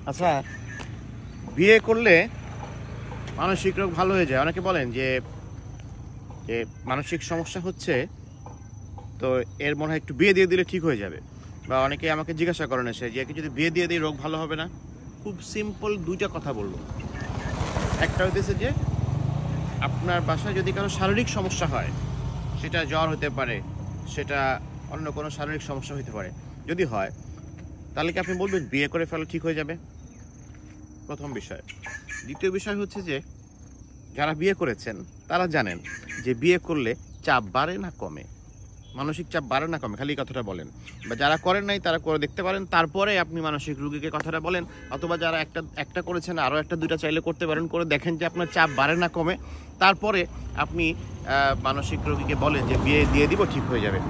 আচ্ছা, বিয়ে করলে মানসিক রোগ ভালো হয়ে যায়। অনেকে বলেন যে যে মানসিক সমস্যা হচ্ছে, তো এর মনে হয় একটু বিয়ে দিয়ে দিলে ঠিক হয়ে যাবে। বা অনেকে আমাকে জিজ্ঞাসা করেন এসে যে যদি বিয়ে দিয়ে দিই রোগ ভালো হবে না। খুব সিম্পল দুইটা কথা বলবো। একটা হইতেছে যে আপনার বাসায় যদি কারো শারীরিক সমস্যা হয়, সেটা জ্বর হতে পারে, সেটা অন্য কোনো শারীরিক সমস্যা হতে পারে, যদি হয় তাহলে কি আপনি বলবেন বিয়ে করে ফেলো ঠিক হয়ে যাবে? প্রথম বিষয়। দ্বিতীয় বিষয় হচ্ছে যে যারা বিয়ে করেছেন তারা জানেন যে বিয়ে করলে চাপ বাড়ে না কমে, মানসিক চাপ বাড়ে না কমে, খালি এই কথাটা বলেন। বা যারা করেন নাই তারা করে দেখতে পারেন, তারপরে আপনি মানসিক রোগীকে কথাটা বলেন। অথবা যারা একটা করেছেন আরও একটা দুইটা চাইলে করতে পারেন, করে দেখেন যে আপনার চাপ বাড়ে না কমে, তারপরে আপনি মানসিক রোগীকে বলেন যে বিয়ে দিয়ে দিব ঠিক হয়ে যাবে।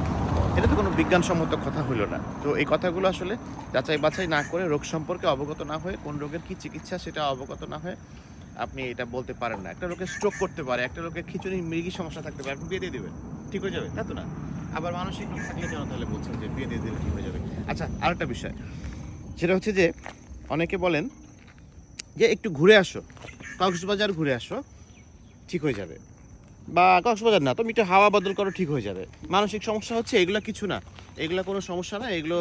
এটা তো কোনো বিজ্ঞানসম্মত কথা হলো না। তো এই কথাগুলো আসলে যাচাই বাছাই না করে, রোগ সম্পর্কে অবগত না হয়ে, কোন রোগের কী চিকিৎসা সেটা অবগত না হয়ে আপনি এটা বলতে পারেন না। একটা লোকের স্ট্রোক করতে পারে, একটা লোকের খিচুড়ি মৃগী সমস্যা থাকতে পারে, আপনি বিয়ে দিয়ে দেবেন ঠিক হয়ে যাবে, তা তো না। আবার মানসিক রোগ থাকলে কেন তাহলে বলছেন যে বিয়ে দিয়ে দিলে ঠিক হয়ে যাবে? আচ্ছা, আরেকটা বিষয়, সেটা হচ্ছে যে অনেকে বলেন যে একটু ঘুরে আসো, কক্সবাজার ঘুরে আসো ঠিক হয়ে যাবে। বা কক্সবাজার না, তুমি একটু হাওয়া বদল করো ঠিক হয়ে যাবে। মানসিক সমস্যা হচ্ছে, এগুলো কিছু না, এগুলো কোনো সমস্যা না। এগুলো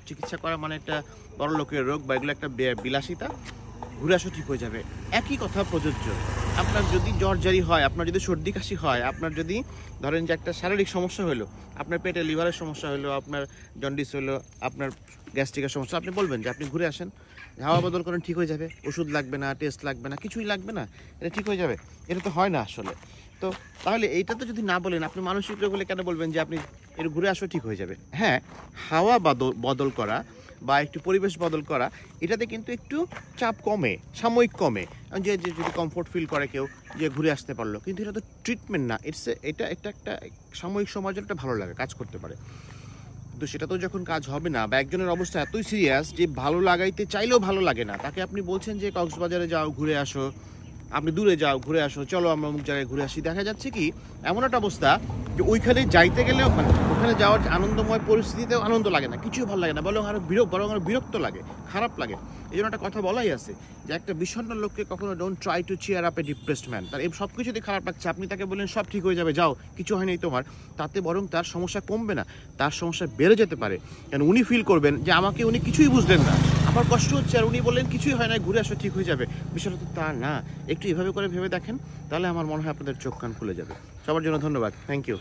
চিকিৎসা করা মানে একটা বড় লোকের রোগ, বা এগুলো একটা বিলাসিতা। ঘুরে আসো ঠিক হয়ে যাবে, একই কথা প্রযোজ্য। আপনার যদি জ্বর জারি হয়, আপনার যদি সর্দি কাশি হয়, আপনার যদি ধরেন যে একটা শারীরিক সমস্যা হলো, আপনার পেটে লিভারের সমস্যা হলো, আপনার জন্ডিস হলো, আপনার গ্যাস্ট্রিকের সমস্যা, আপনি বলবেন যে আপনি ঘুরে আসেন, হাওয়া বদল করেন ঠিক হয়ে যাবে, ওষুধ লাগবে না, টেস্ট লাগবে না, কিছুই লাগবে না, এটা ঠিক হয়ে যাবে। এটা তো হয় না আসলে। তো তাহলে এইটা তো যদি না বলেন, আপনি মানসিক রোগ হলে কেন বলবেন যে আপনি একটু ঘুরে আসো ঠিক হয়ে যাবে? হ্যাঁ, হাওয়া বদল করা বা একটু পরিবেশ বদল করা, এটাতে কিন্তু একটু চাপ কমে, সাময়িক কমে। যে যদি কমফোর্ট ফিল করে কেউ যে ঘুরে আসতে পারলো, কিন্তু এটা তো ট্রিটমেন্ট না। এটা একটা সাময়িক সময়ের জন্য একটা ভালো লাগে, কাজ করতে পারে। তো সেটা তো যখন কাজ হবে না, বা একজনের অবস্থা এতই সিরিয়াস যে ভালো লাগাইতে চাইলেও ভালো লাগে না, তাকে আপনি বলছেন যে কক্সবাজারে যাও ঘুরে আসো, আপনি দূরে যাও ঘুরে আসো, চলো আমরা অমুক জায়গায় ঘুরে আসি, দেখা যাচ্ছে কি এমন একটা অবস্থা যে ওইখানে যাইতে গেলেও, মানে ওখানে যাওয়ার আনন্দময় পরিস্থিতিতেও আনন্দ লাগে না, কিছুই ভালো লাগে না, বরং আরো বিরক্ত লাগে, খারাপ লাগে। এই জন্য একটা কথা বলাই আছে যে একটা বিষণ্ণ লোককে কখনো don't try to cheer up A depressed man. তার এই সব কিছুতেই খারাপ লাগছে, আপনি তাকে বললেন সব ঠিক হয়ে যাবে, যাও কিছু হয়নি তোমার, তাতে বরং তার সমস্যা কমবে না, তার সমস্যা বেড়ে যেতে পারে। কারণ উনি ফিল করবেন যে আমাকে উনি কিছুই বুঝলেন না, আমার কষ্ট হচ্ছে, আর উনি বললেন কিছুই হয় না, ঘুরে আসো ঠিক হয়ে যাবে। বিষয়টা তো তা না। একটু এভাবে করে ভেবে দেখেন, তাহলে আমার মনে হয় আপনাদের চোখ কান খুলে যাবে। সবার জন্য ধন্যবাদ, থ্যাংক ইউ।